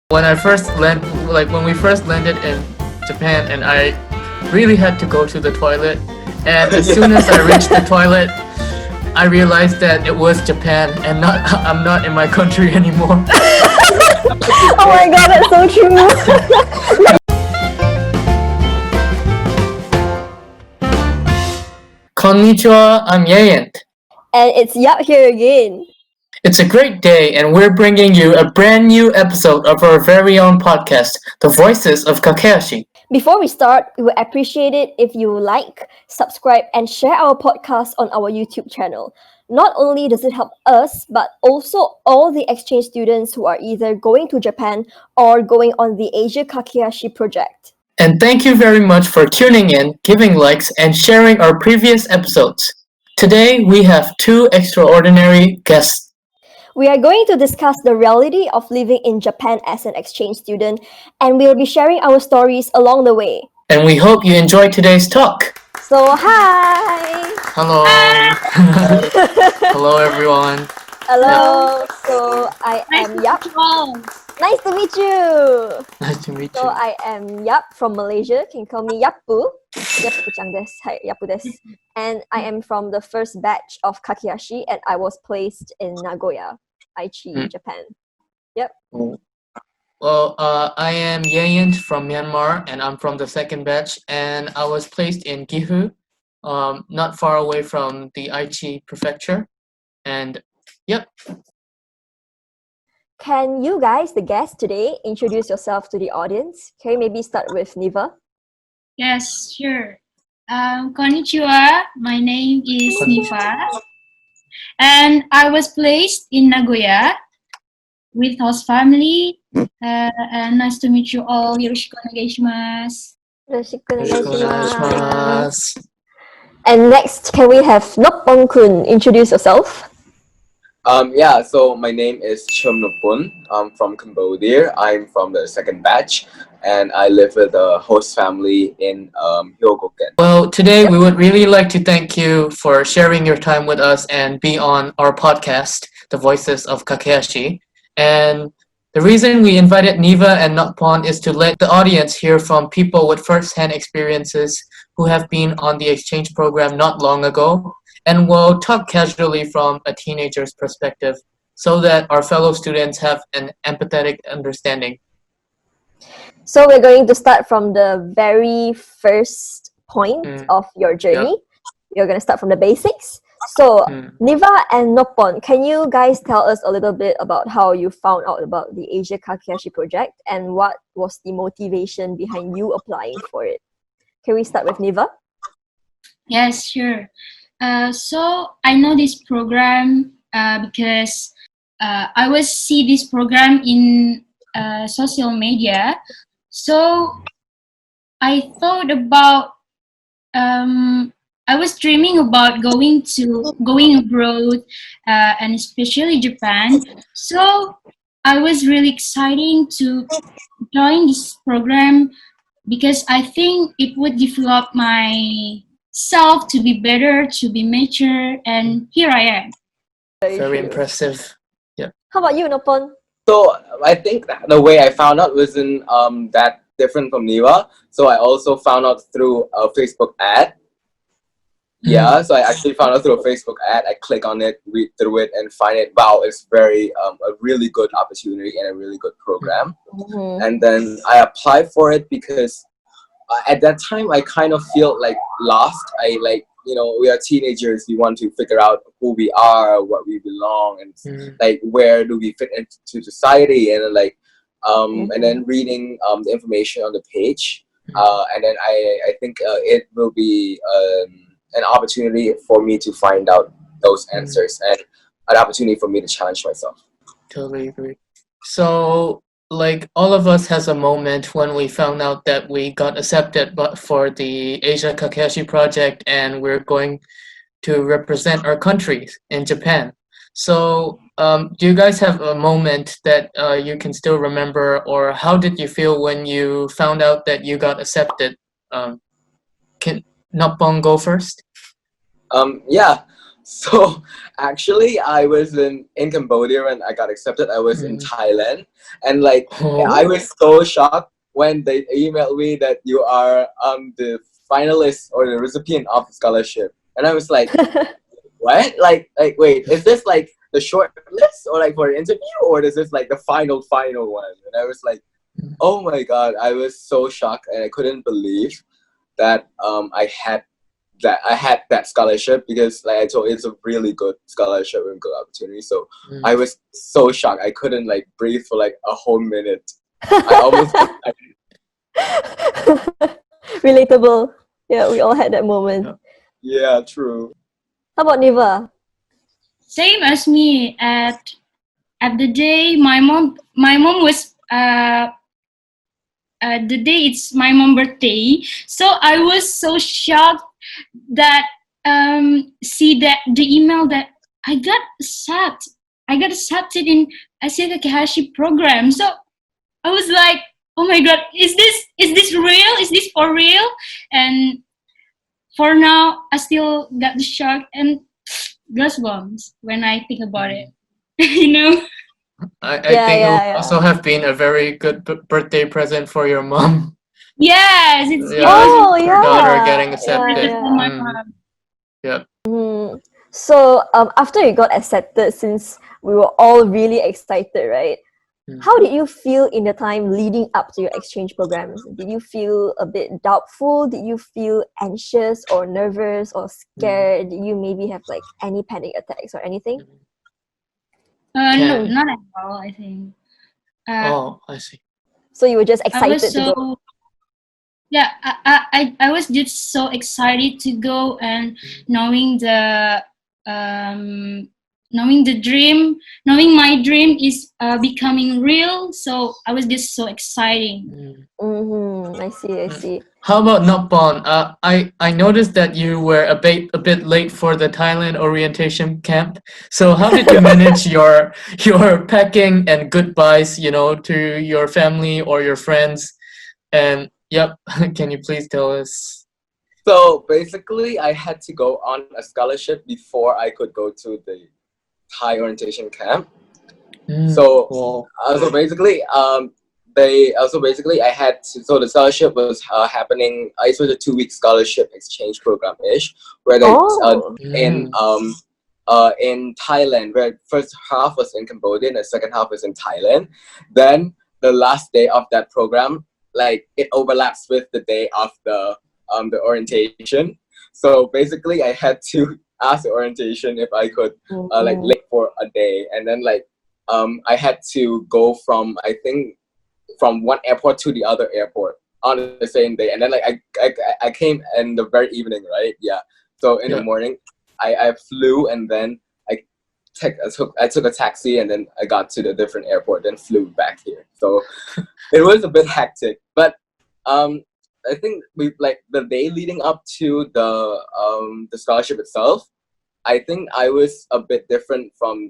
When we first landed in Japan, and I really had to go to the toilet. And as soon as I reached the toilet, I realized that it was Japan and I'm not in my country anymore. Oh my god, that's so true. Konnichiwa, I'm Yayant. And it's Yap here again. It's a great day, and we're bringing you a brand new episode of our very own podcast, The Voices of Kakehashi. Before we start, we would appreciate it if you like, subscribe, and share our podcast on our YouTube channel. Not only does it help us, but also all the exchange students who are either going to Japan or going on the Asia Kakehashi project. And thank you very much for tuning in, giving likes, and sharing our previous episodes. Today, we have two extraordinary guests. We are going to discuss the reality of living in Japan as an exchange student, and we'll be sharing our stories along the way. And we hope you enjoy today's talk. So, hi! Hello. Hello, everyone. Hello. So, I am Yap. Nice to meet you. Nice to meet So, you. I am Yap from Malaysia. You can call me Yappu. Yappu-chan desu. Hi, Yappu desu. And I am from the first batch of Kakehashi, and I was placed in Nagoya, Aichi, Japan. Yep. Well, I am Yayant from Myanmar, and I'm from the second batch, and I was placed in Gifu, not far away from the Aichi prefecture. And yep. Can you guys, the guests today, introduce yourself to the audience? Can you maybe start with Niva? Yes, sure. Konnichiwa, my name is Nifa, and I was placed in Nagoya with host family. And nice to meet you all. Yoroshiku onegaishimasu. And next, can we have Noppon-kun introduce yourself? So my name is Chum Nopun. I'm from Cambodia. I'm from the second batch, and I live with a host family in Hyogoken. Well, today we would really like to thank you for sharing your time with us and be on our podcast, The Voices of Kakehashi. And the reason we invited Niva and Noppon is to let the audience hear from people with first-hand experiences who have been on the exchange program not long ago, and we'll talk casually from a teenager's perspective so that our fellow students have an empathetic understanding. So we're going to start from the very first point of your journey. Yep. You're going to start from the basics. So Niva and Noppon, can you guys tell us a little bit about how you found out about the Asia Kakehashi project and what was the motivation behind you applying for it? Can we start with Niva? Yes, sure. So I know this program because I was see this program in social media. So I thought about I was dreaming about going abroad and especially Japan. So I was really excited to join this program because I think it would develop myself to be better, to be mature, and here I am. Very impressive. Yeah. How about you, Noppon? So I think the way I found out wasn't that different from Niva. So I also found out through a Facebook ad. Yeah, so I actually found out through a Facebook ad. I click on it, read through it, and find it. Wow, it's very a really good opportunity and a really good program. And then I applied for it because at that time I kind of feel like lost. We are teenagers. We want to figure out who we are, what we belong, and like where do we fit into society, and and then reading the information on the page, and then I think it will be an opportunity for me to find out those answers and an opportunity for me to challenge myself. Totally agree. So, like, all of us has a moment when we found out that we got accepted for the Asia Kakehashi project and we're going to represent our countries in Japan. So, do you guys have a moment that you can still remember, or how did you feel when you found out that you got accepted? Can Noppon go first? So actually, I was in Cambodia when I got accepted. I was in Thailand, and like I was so shocked when they emailed me that you are the finalist or the recipient of the scholarship, and I was like, what? Like wait, is this like the short list or like for an interview, or is this like the final one? And I was like, oh my god, I was so shocked, and I couldn't believe that I had that scholarship, because like I told you, it's a really good scholarship and good opportunity. So I was so shocked. I couldn't like breathe for like a whole minute. I almost Relatable. Yeah, we all had that moment. yeah, true. How about Niva? Same as me. At the day, my mom was the day it's my mom's birthday. So I was so shocked that see that the email that I got accepted in Asia Kakehashi program. So I was like, oh my god, is this real? Is this for real? And for now, I still got the shock and goosebumps when I think about it. You know? I think it would also have been a very good birthday present for your mom. Yes, it's Yeah, yeah. her daughter getting accepted. Yeah. Yep. So after you got accepted, since we were all really excited, right? How did you feel in the time leading up to your exchange programs? Did you feel a bit doubtful? Did you feel anxious or nervous or scared? Did you maybe have like any panic attacks or anything? No, not at all, I think. Oh, I see. So you were just I excited was to go? Yeah, I was just so excited to go, and knowing my dream is becoming real. So I was just so exciting. I see. How about Nopon? I noticed that you were a bit late for the Thailand orientation camp. So how did you manage your packing and goodbyes, to your family or your friends? And yep, can you please tell us? So basically, I had to go on a scholarship before I could go to the Thai orientation camp. So basically, I had to. So the scholarship was happening. It was a 2-week scholarship exchange program ish, where they in Thailand, where first half was in Cambodia and the second half was in Thailand. Then the last day of that program, like it overlaps with the day of the orientation. So basically, I had to ask the orientation if I could like late for a day, and then like I had to go from one airport to the other airport on the same day, and then like I came in the very evening, right? Yeah. So in the morning, I flew, and then I took a taxi, and then I got to the different airport, then flew back here. So it was a bit hectic, but I think we like the day leading up to the scholarship itself. I think I was a bit different from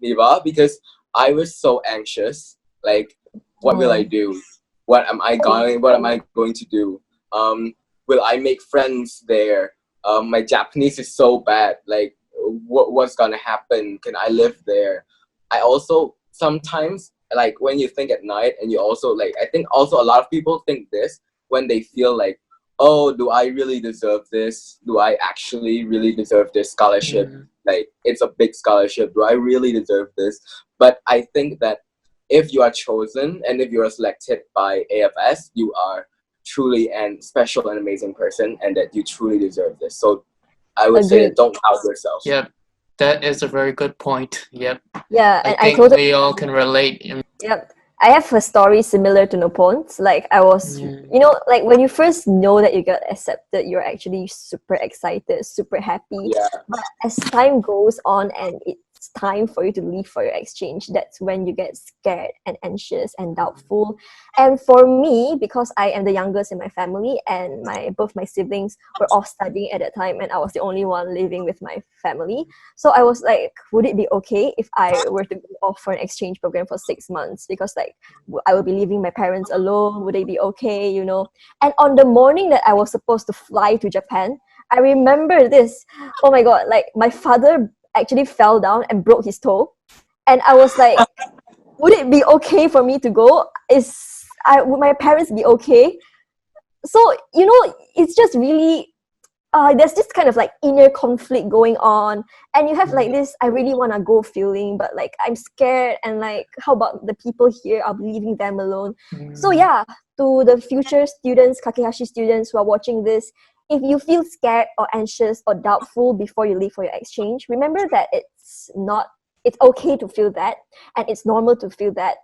Niva, because I was so anxious. Like, what will I do? What am I going to do? Will I make friends there? My Japanese is so bad. Like, what's gonna happen? Can I live there? I also sometimes, like, when you think at night, and you also like, I think also a lot of people think this when they feel like, oh, do I really deserve this? Do I actually really deserve this scholarship? Like, it's a big scholarship. Do I really deserve this? But I think that if you are chosen and if you are selected by AFS, you are truly a special and amazing person, and that you truly deserve this. So I would say that don't doubt yourself. Yep, that is a very good point. Yep. Yeah, I think we all can relate. Yep. I have a story similar to Nopon's. Like, I was, like when you first know that you got accepted, you're actually super excited, super happy. Yeah. But as time goes on and it's time for you to leave for your exchange, that's when you get scared and anxious and doubtful. And for me, because I am the youngest in my family, and both my siblings were all studying at that time, and I was the only one living with my family. So I was like, would it be okay if I were to go off for an exchange program for 6 months? Because like I will be leaving my parents alone. Would they be okay? And on the morning that I was supposed to fly to Japan, I remember this. Oh my god, like my father actually fell down and broke his toe. And I was like, would it be okay for me to go? Would my parents be okay? So, you know, it's just really, there's this kind of like inner conflict going on. And you have like this, I really want to go feeling, but like I'm scared. And like, how about the people here? I'll be leaving them alone. So yeah, to the future students, Kakehashi students who are watching this, if you feel scared or anxious or doubtful before you leave for your exchange, remember that it's okay to feel that, and it's normal to feel that.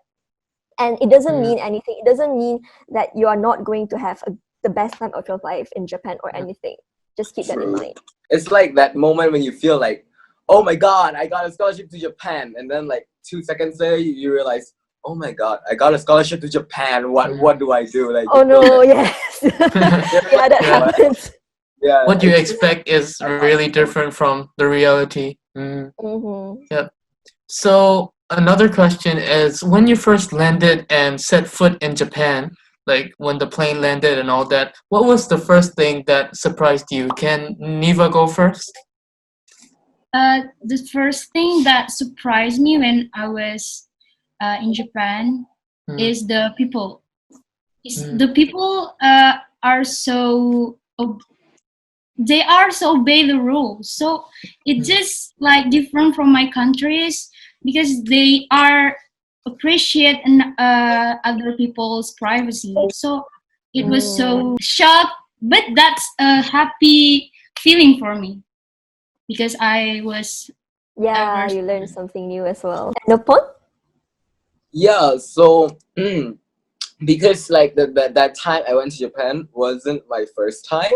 And it doesn't mean anything. It doesn't mean that you are not going to have the best time of your life in Japan or anything. Just keep that in mind. It's like that moment when you feel like, oh my god, I got a scholarship to Japan, and then like 2 seconds later you realize, oh my god, I got a scholarship to Japan. What do I do? Like, oh no, yes. Yeah, that happens. Yeah. What you expect is really different from the reality. Yep. So another question is, when you first landed and set foot in Japan, like when the plane landed and all that, what was the first thing that surprised you? Can Niva go first? The first thing that surprised me when I was in Japan is the people. The people are so they are so obey the rules. So it's just like different from my countries because they are appreciate other people's privacy. So it was so shocked, but that's a happy feeling for me because I was you learned something new as well. Nopon? Yeah, so because like that time I went to Japan wasn't my first time,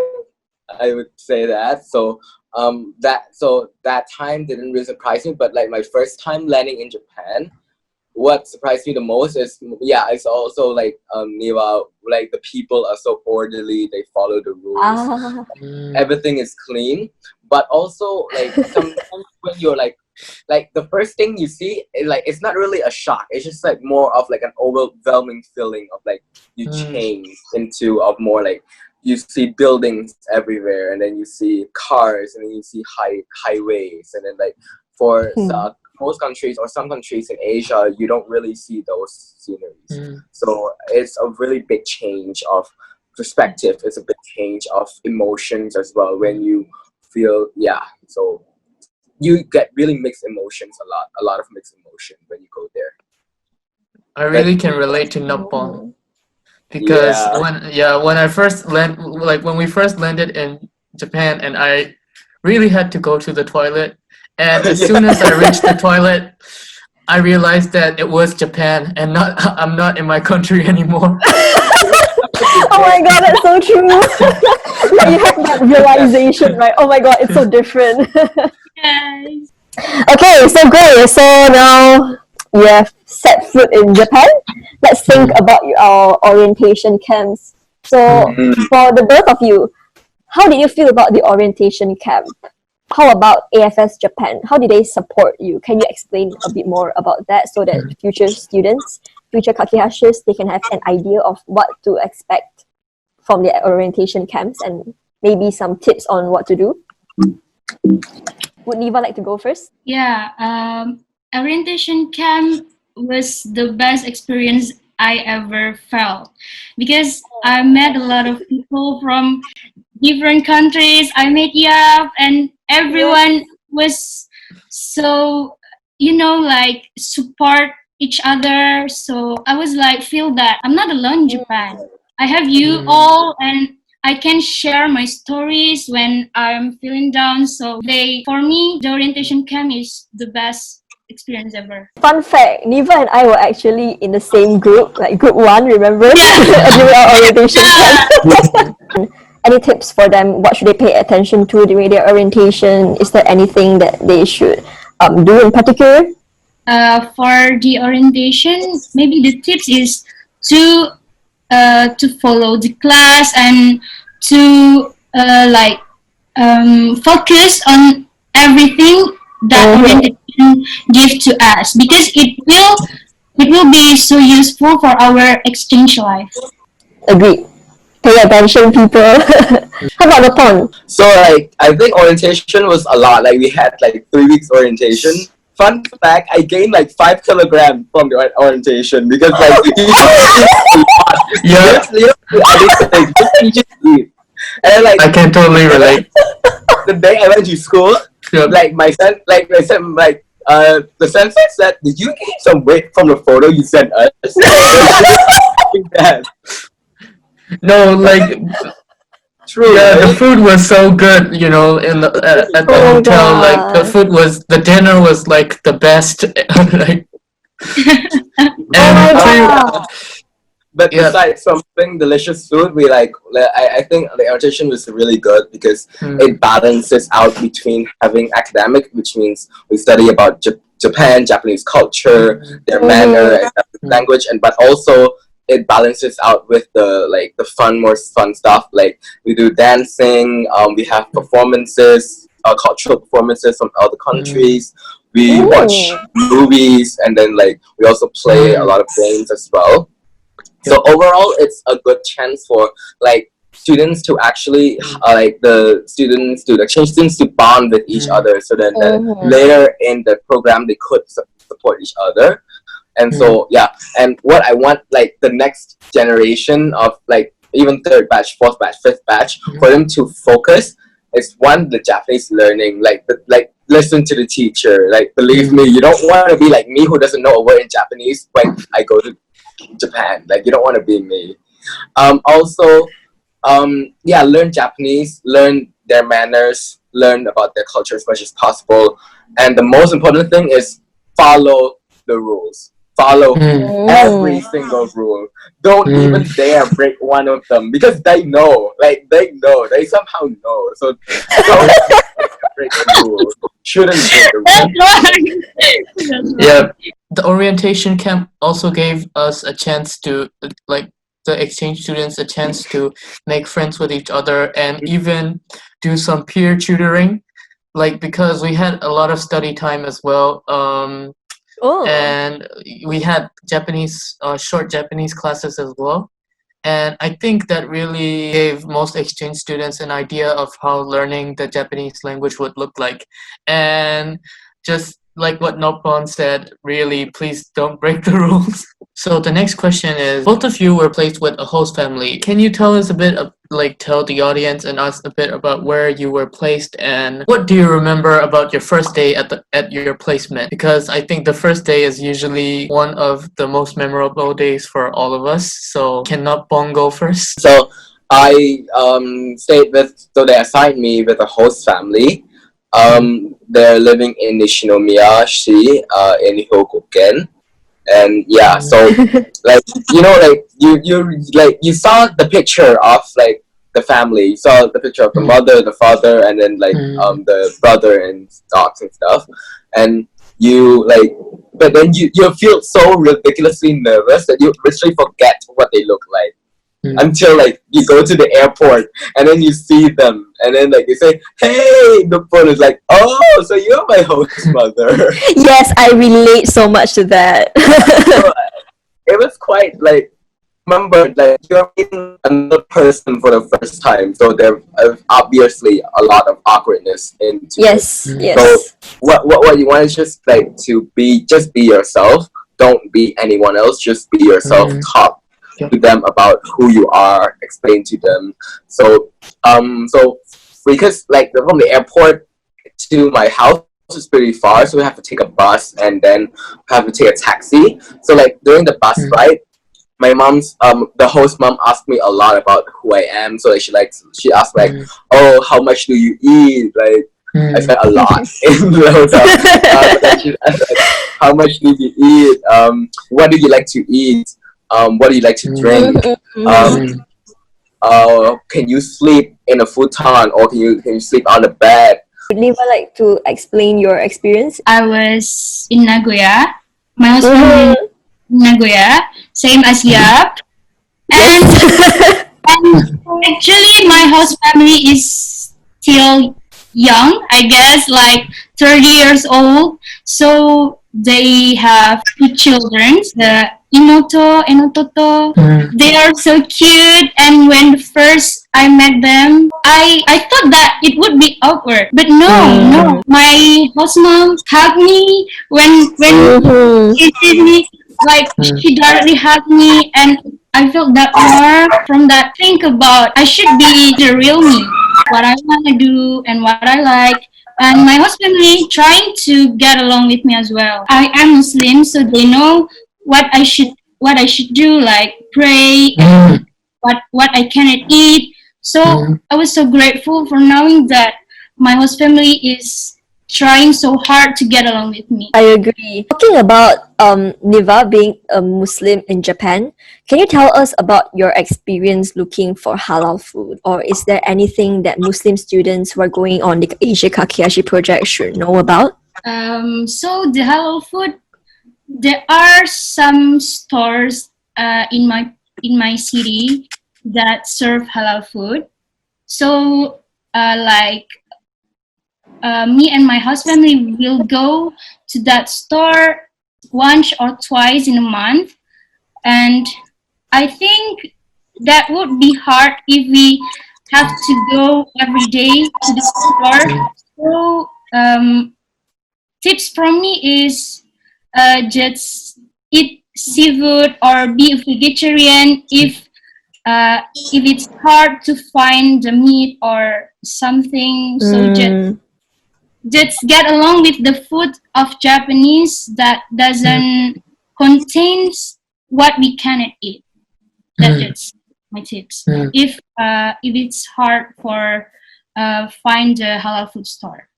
I would say that. So that time didn't really surprise me, but like my first time landing in Japan, what surprised me the most is it's also like Niva, like the people are so orderly, they follow the rules, everything is clean. But also like sometimes when you're like the first thing you see is like it's not really a shock, it's just like more of like an overwhelming feeling of like you change into of more like you see buildings everywhere, and then you see cars, and then you see highways, and then like for most countries or some countries in Asia, you don't really see those sceneries. So it's a really big change of perspective. It's a big change of emotions as well when you feel, so you get really mixed emotions a lot of mixed emotion when you go there. I really can relate to Nippon because when I first when we first landed in Japan, and I really had to go to the toilet, and as soon as I reached the toilet, I realized that it was Japan and I'm not in my country anymore. Oh my god, that's so true. You have that realization, right? Oh my god, it's so different. Yes. Okay, so great. So now you have set foot in Japan. Let's think about our orientation camps. So for the both of you, how did you feel about the orientation camp? How about AFS Japan? How did they support you? Can you explain a bit more about that so that future students, future Kakehashis, they can have an idea of what to expect from the orientation camps and maybe some tips on what to do? Would Niva like to go first? Yeah, orientation camp was the best experience I ever felt because I met a lot of people from different countries. I met Yap, and everyone was so, like support each other. So I was like, feel that I'm not alone in Japan. I have you all, and I can share my stories when I'm feeling down. So for me, the orientation camp is the best experience ever. Fun fact, Niva and I were actually in the same group, like group 1, remember? During our orientation camp. Any tips for them? What should they pay attention to during their orientation? Is there anything that they should do in particular? For the orientation, maybe the tips is to follow the class and to focus on everything that orientation gives to us, because it will be so useful for our exchange life. Agreed. Pay attention, people. How about the pond? So like I think orientation was a lot. Like we had like 3 weeks orientation. Fun fact, I gained like 5 kilograms from the orientation because like Yeah, you just eat. And then, like I can totally relate. the day I went to school, Yep. like the sensei said, "Did you gain some weight from the photo you sent us?" That. No, like True. yeah, the right? food was so good, you know, in the at the Oh hotel. Like the dinner was like the best. Like, Oh my and god. But Yeah. besides something delicious food, we I think the orientation was really good because Hmm. it balances out between having academic, which means we study about Japan, Japanese culture, their manner, and language, and but also it balances out with the more fun stuff. Like we do dancing, we have performances, cultural performances from other countries. We watch movies, and then like we also play a lot of games as well. So overall, it's a good chance for like students to actually the exchange students to bond with each other. So then later in the program they could support each other. And so yeah, and what I want like the next generation of like even third batch, fourth batch, fifth batch for them to focus is one the Japanese learning, like listen to the teacher. Like believe me, you don't want to be like me who doesn't know a word in Japanese when I go to Japan. Like you don't want to be me. Also, learn Japanese, learn their manners, learn about their culture as much as possible. And the most important thing is follow the rules. Follow every single rule. Don't even dare break one of them because they know. Like they somehow know. So don't break the rules. Shouldn't break the rules. Yeah, the orientation camp also gave us a chance to like the exchange students a chance to make friends with each other and even do some peer tutoring, like because we had a lot of study time as well. And we had Japanese short Japanese classes as well. And I think that really gave most exchange students an idea of how learning the Japanese language would look like. And just like what Nopon said, really, please don't break the rules. So the next question is, both of you were placed with a host family. Can you tell us a bit of, tell the audience and us a bit about where you were placed and what do you remember about your first day at your placement? Because I think the first day is usually one of the most memorable days for all of us. So can Nopon go first? So I so they assigned me with a host family. They're living in Nishinomiya-shi, in Hyogoken. And yeah, so like you saw the picture of like the family. You saw the picture of the mother, the father, and then the brother and dogs and stuff. And you but then you feel so ridiculously nervous that you literally forget what they look like. Until you go to the airport and then you see them and then you say, "Hey," the phone is like, "Oh, so you're my host mother." Yes, I relate so much to that. So, it was quite remember you're meeting another person for the first time, so there obviously a lot of awkwardness into Yes, it. yes. So what you want is just to be yourself. Don't be anyone else. Just be yourself. Talk to them about who you are, explain to them. So because from the airport to my house is pretty far, so we have to take a bus and then have to take a taxi. So during the bus ride, my mom's the host mom asked me a lot about who I am. So she asked "Oh, how much do you eat?" I spent a lot in the hotel. Then she asked, "How much do you eat? What do you like to eat? What do you like to drink? Can you sleep in a futon or can you sleep on the bed?" Would Neva like to explain your experience? I was in Nagoya. My husband is in Nagoya, same as Yap. And, and actually, my host family is still young, I guess, 30 years old. So they have 2 children. The Inoto and Ototo. They are so cute, and when first I met them, I thought that it would be awkward, but no. My host mom hugged me when she did me, like she directly hugged me, and I felt that warmth from that. Think about I should be the real me, what I want to do and what I like. And my host family trying to get along with me as well. I am Muslim, so they know what I should do, like pray and what I cannot eat. So I was so grateful for knowing that my host family is trying so hard to get along with me. I agree. Talking about Niva being a Muslim in Japan, can you tell us about your experience looking for halal food? Or is there anything that Muslim students who are going on the Asia Kakehashi project should know about? So the halal food, there are some stores in my city that serve halal food. So me and my host family will go to that store once or twice in a month, and I think that would be hard if we have to go every day to the store. So tips from me is just eat seafood or be a vegetarian if it's hard to find the meat or something. So just get along with the food of Japanese that doesn't contains what we cannot eat. That's my tips. If it's hard for find a halal food store.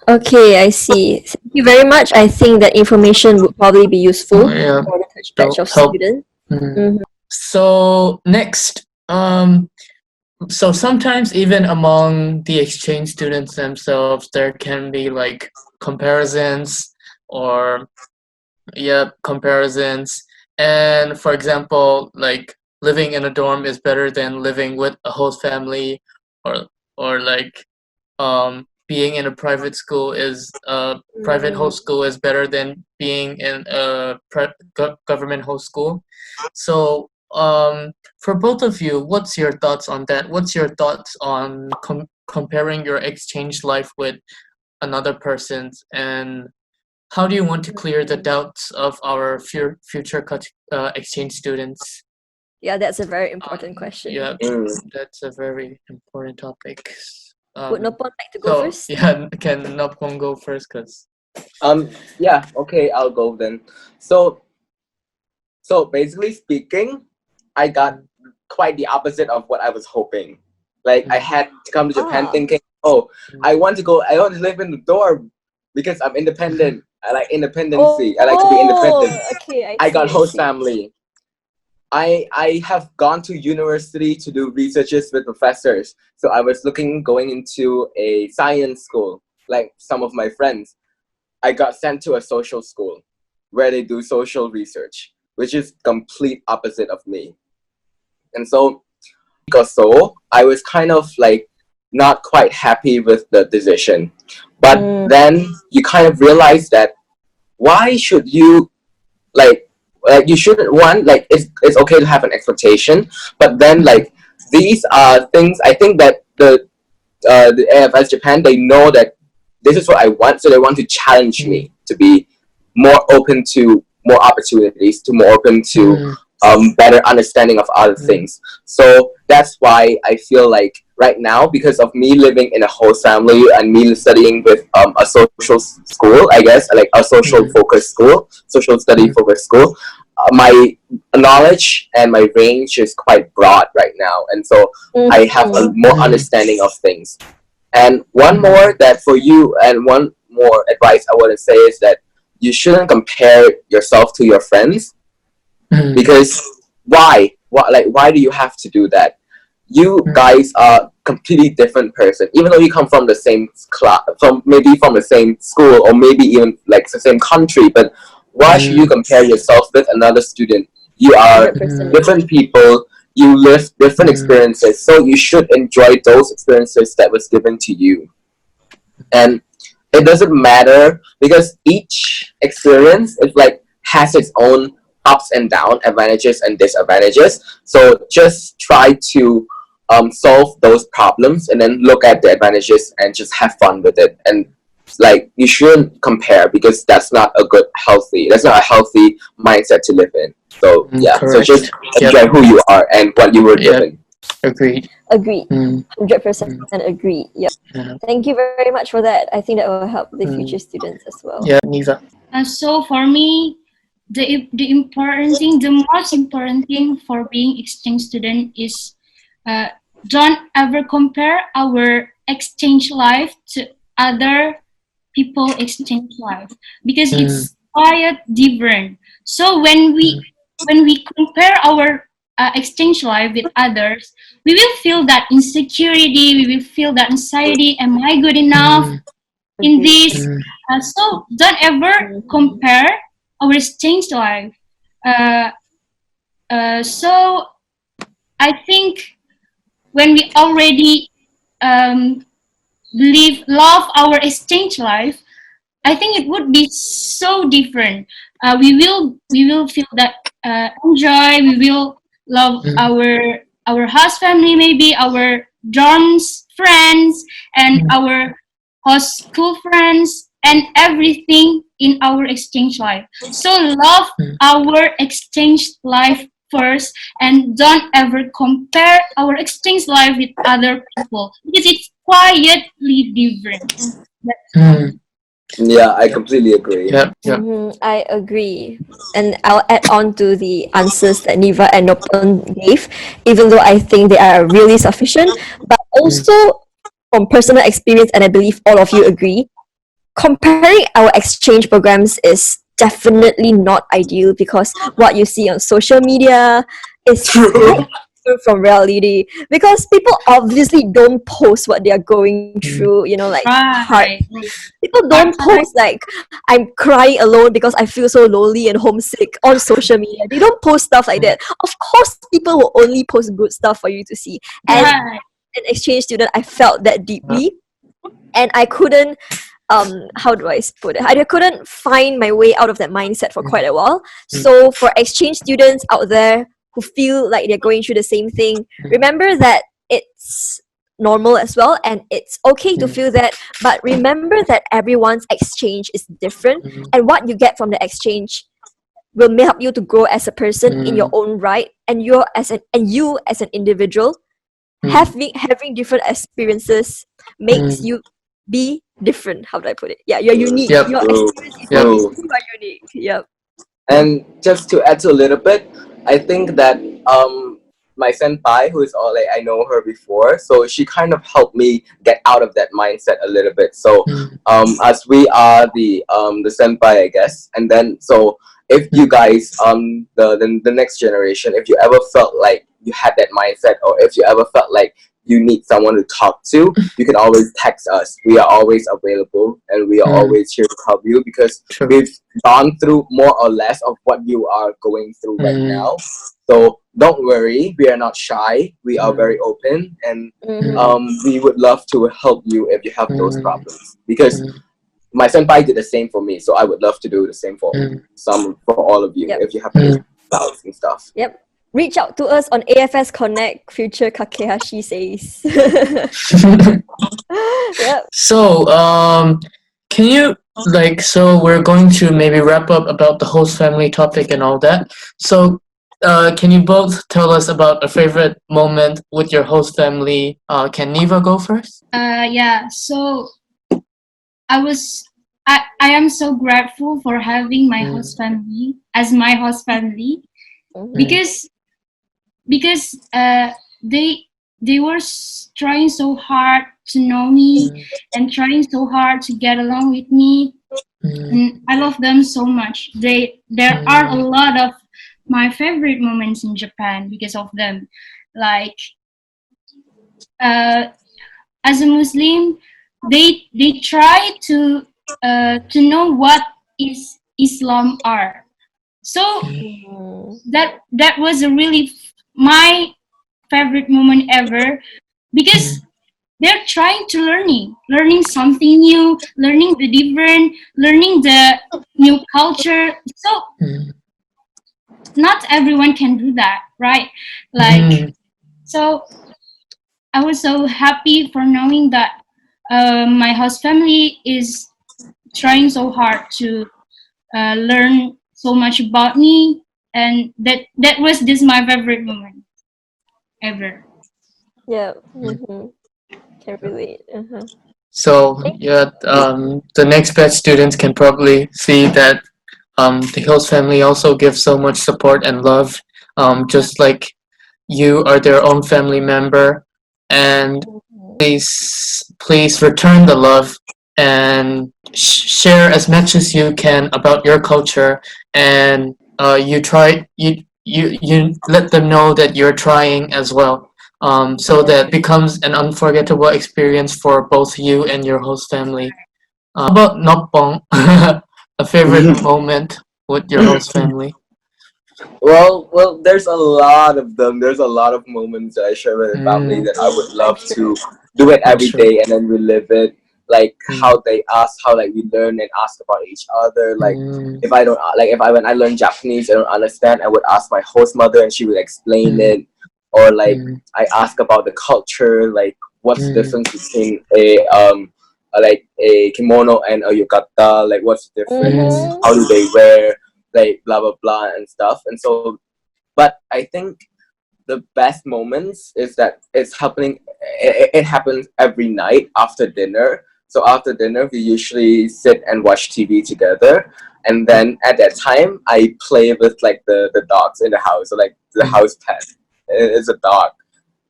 Okay, I see. Thank you very much. I think that information would probably be useful for the first batch of students. So next, so sometimes even among the exchange students themselves, there can be like comparisons comparisons. And for example, like living in a dorm is better than living with a host family, or like being in a private school is private host school is better than being in a government host school. So for both of you, what's your thoughts on that? What's your thoughts on comparing your exchange life with another person's, and how do you want to clear the doubts of our future exchange students? Yeah, that's a very important question. Yeah, that's a very important topic. Would Nopon like to go first? Yeah, can Nopon go first? Yeah, okay, I'll go then. So basically speaking, I got quite the opposite of what I was hoping. Like I had to come to Japan thinking, I want to live in the dorm because I'm independent. I like independency. I like to be independent. Okay, I got host family. I have gone to university to do researches with professors. So I was going into a science school, like some of my friends. I got sent to a social school where they do social research, which is complete opposite of me. And so, I was kind of like not quite happy with the decision. But then you kind of realize that why should you you shouldn't it's okay to have an expectation, but then like these are things I think that the AFS Japan, they know that this is what I want, so they want to challenge me to be more open to more opportunities, to more open to better understanding of other things. So that's why I feel like right now, because of me living in a host family and me studying with a social school, I guess, like a social focused school, social study focused school, my knowledge and my range is quite broad right now, and so I have a more understanding of things. And one more that for you, and one more advice I want to say is that you shouldn't compare yourself to your friends, because why do you have to do that? You guys are completely different person, even though you come from the same class, from the same school, or maybe even like the same country. But why should you compare yourself with another student? You are different people. You live different experiences, so you should enjoy those experiences that was given to you. And it doesn't matter, because each experience is like has its own ups and downs, advantages and disadvantages. So just try to solve those problems and then look at the advantages and just have fun with it. And like, you shouldn't compare, because that's not a healthy mindset to live in. So yeah, correct. so just enjoy who you are and what you were given. Agreed. 100% agree. Yep. Yeah. Thank you very much for that. I think that will help the future students as well. Yeah, Neva. So for me, the most important thing for being exchange student is don't ever compare our exchange life to other people exchange life, because it's quite different. So when we compare our exchange life with others, we will feel that insecurity, we will feel that anxiety. Am I good enough in this? So don't ever compare our exchange life. So I think when we already love our exchange life, I think it would be so different. We will feel that enjoy. We will love our host family, maybe our dorms friends, and our host school friends, and everything in our exchange life. So love our exchange life first, and don't ever compare our exchange life with other people, because it's quietly different. Yeah, I completely agree. Yeah. I agree. And I'll add on to the answers that Neva and Nopon gave, even though I think they are really sufficient. But also, from personal experience, and I believe all of you agree, comparing our exchange programs is definitely not ideal, because what you see on social media is quite different from reality, because people obviously don't post what they are going through, like hard. Right. People don't post like, I'm crying alone because I feel so lonely and homesick on social media. They don't post stuff like that. Of course, people will only post good stuff for you to see. And Right. an exchange student, I felt that deeply, and I couldn't how do I put it? I couldn't find my way out of that mindset for quite a while. So for exchange students out there who feel like they're going through the same thing, remember that it's normal as well, and it's okay to feel that, but remember that everyone's exchange is different, and what you get from the exchange will help you to grow as a person in your own right, and you as an individual having different experiences makes you be different. How do I put it? Yeah, you're unique. Yep. Your experience is unique. You are unique. Yep. And just to add to a little bit, I think that my senpai, who is all like, I know her before, so she kind of helped me get out of that mindset a little bit. So as we are the senpai, I guess, and then so if you guys the next generation, if you ever felt like you had that mindset, or if you ever felt like you need someone to talk to, you can always text us. We are always available, and we are always here to help you, because we've gone through more or less of what you are going through right now. So don't worry, we are not shy. We are very open, and we would love to help you if you have those problems, because my senpai did the same for me, so I would love to do the same for all of you if you have those doubts and stuff. Yep. Reach out to us on AFS Connect, Future Kakehashi says. Yep. So, can you so we're going to maybe wrap up about the host family topic and all that. So, can you both tell us about a favorite moment with your host family? Can Neva go first? Yeah. So I am so grateful for having my host family as my host family, because they were trying so hard to know me and trying so hard to get along with me, and I love them so much. There are a lot of my favorite moments in Japan because of them. Like as a Muslim, they try to know what is Islam are. So that was a really my favorite moment ever, because they're trying to learning something new, learning the different, learning the new culture. So not everyone can do that, right? Like, so I was so happy for knowing that my host family is trying so hard to learn so much about me, and that was just my favorite moment ever. Yeah. Can relate. So yeah, the next batch students can probably see that the Hills family also gives so much support and love, just like you are their own family member. And please return the love and share as much as you can about your culture, and you let them know that you're trying as well, so that becomes an unforgettable experience for both you and your host family. How about Nopong? A favorite moment with your host family? Well, there's a lot of them. There's a lot of moments that I share with the family that I would love to do it every day and then relive it. Like how they ask, how like we learn and ask about each other. Like if I don't like if I when I learn Japanese, I don't understand, I would ask my host mother and she would explain it. Or like I ask about the culture, like what's the difference between like a kimono and a yukata, like what's the difference, how do they wear, like blah blah blah and stuff. And so, but I think the best moments is that it happens every night after dinner. So after dinner we usually sit and watch TV together, and then at that time I play with like the dogs in the house. So like the house pet is a dog,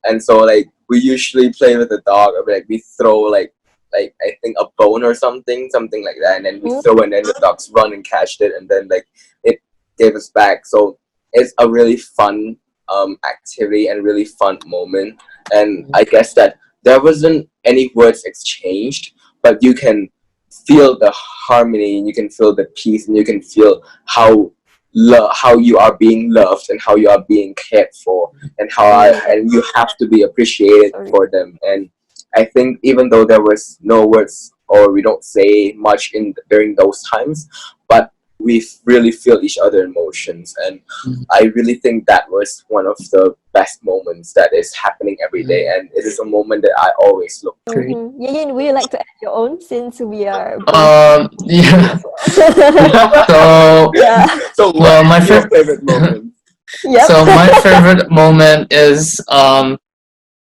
and so like we usually play with the dog, or like we throw like I think a bone or something like that, and then we throw, and then the dogs run and catch it, and then like it gave us back. So it's a really fun activity and really fun moment. And I guess that there wasn't any words exchanged, but you can feel the harmony, and you can feel the peace, and you can feel how you are being loved and how you are being cared for, and and you have to be appreciated for them. And I think even though there was no words or we don't say much during those times, but we really feel each other emotions, and I really think that was one of the best moments that is happening every day, and it is a moment that I always look for. Yin, would you like to add your own, since we are Yeah. So well, my favorite moment. So my favorite moment is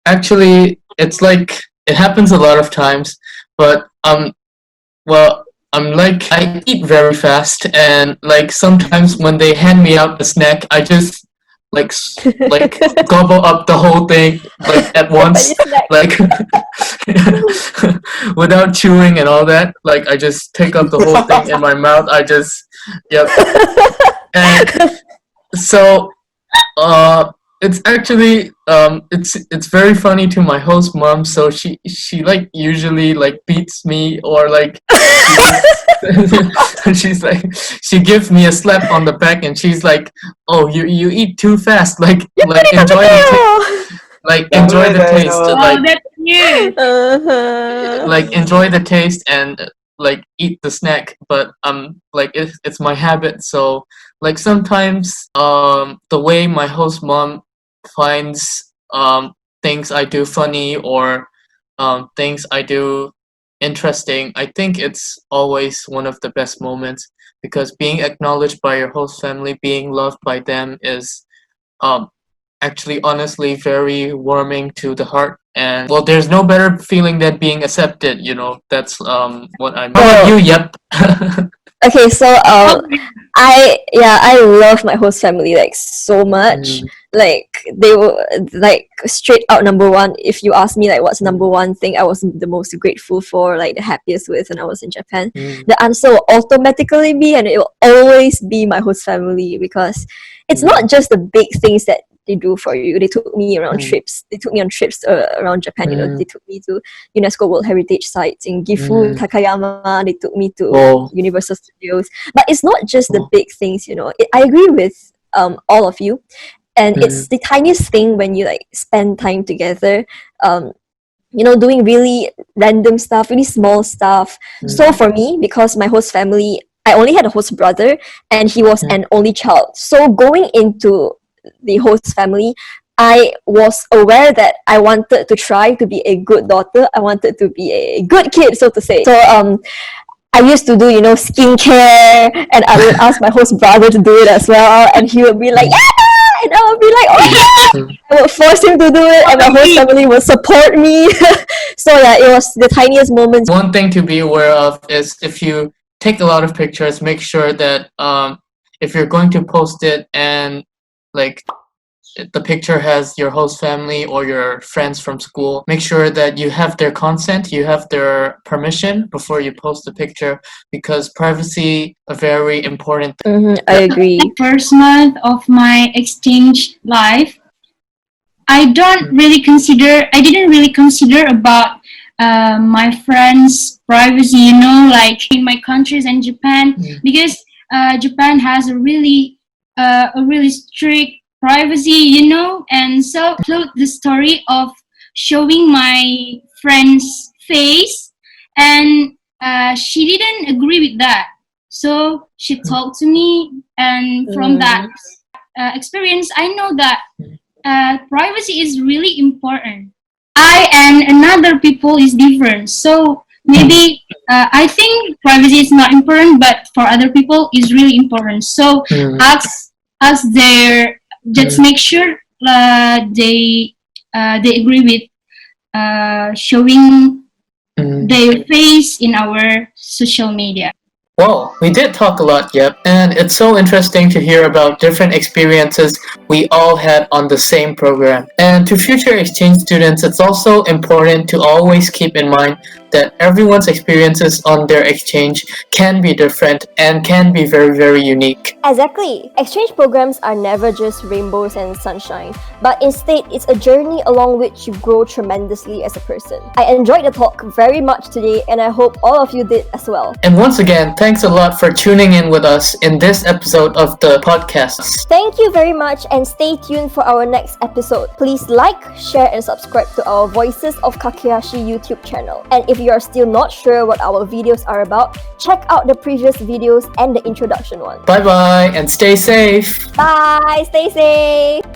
actually, it's like it happens a lot of times, but well, I'm like, I eat very fast, and like sometimes when they hand me out the snack, I just like gobble up the whole thing like at once, like without chewing and all that. Like I just take up the whole thing in my mouth. I just and so it's actually it's very funny to my host mom. So she like usually like beats me, or like she's like, she gives me a slap on the back, and she's like, oh, you eat too fast, like enjoy the taste, like that's cute. like enjoy the taste and like eat the snack. But like it's my habit. So like sometimes the way my host mom finds things I do funny, or things I do interesting, I think it's always one of the best moments, because being acknowledged by your host family, being loved by them is actually honestly very warming to the heart. And well, there's no better feeling than being accepted, that's what I'm. How about you? Yep. Okay, so I love my host family like so much. Like they were like straight out number one. If you ask me like what's number one thing I was the most grateful for, like the happiest with when I was in Japan, the answer will automatically be, and it will always be, my host family, because it's not just the big things that they do for you. They took me around trips. They took me on trips around Japan. They took me to UNESCO World Heritage sites in Gifu, Takayama. They took me to Universal Studios. But it's not just the big things. I agree with all of you, and it's the tiniest thing when you like spend time together. doing really random stuff, really small stuff. So for me, because my host family, I only had a host brother and he was an only child. So going into the host family, I was aware that I wanted to try to be a good daughter. I wanted to be a good kid, so to say. So I used to do, skincare, and I would ask my host brother to do it as well, and he would be like, yeah, and I would be like, oh yeah. I would force him to do it, and my host family would support me. So yeah, it was the tiniest moments. One thing to be aware of is if you take a lot of pictures, make sure that if you're going to post it and like the picture has your host family or your friends from school, make sure that you have their consent, you have their permission before you post the picture, because privacy a very important thing. I agree. The first month of my exchange life, I didn't really consider about my friends' privacy, like in my countries and Japan, because Japan has a really strict privacy, and so the story of showing my friend's face, and she didn't agree with that. So she talked to me, and from that experience, I know that privacy is really important. I and another people is different. So maybe I think privacy is not important, but for other people is really important. So ask their, just make sure they agree with showing their face in our social media. Well, we did talk a lot, yep, and it's so interesting to hear about different experiences we all had on the same program. And to future exchange students, it's also important to always keep in mind that everyone's experiences on their exchange can be different and can be very, very unique. Exactly. Exchange programs are never just rainbows and sunshine, but instead it's a journey along which you grow tremendously as a person. I enjoyed the talk very much today, and I hope all of you did as well. And once again, thanks a lot for tuning in with us in this episode of the podcast. Thank you very much, and stay tuned for our next episode. Please like, share, and subscribe to our Voices of Kakehashi YouTube channel. And if you are still not sure what our videos are about, check out the previous videos and the introduction one. Bye bye and stay safe. Bye, stay safe.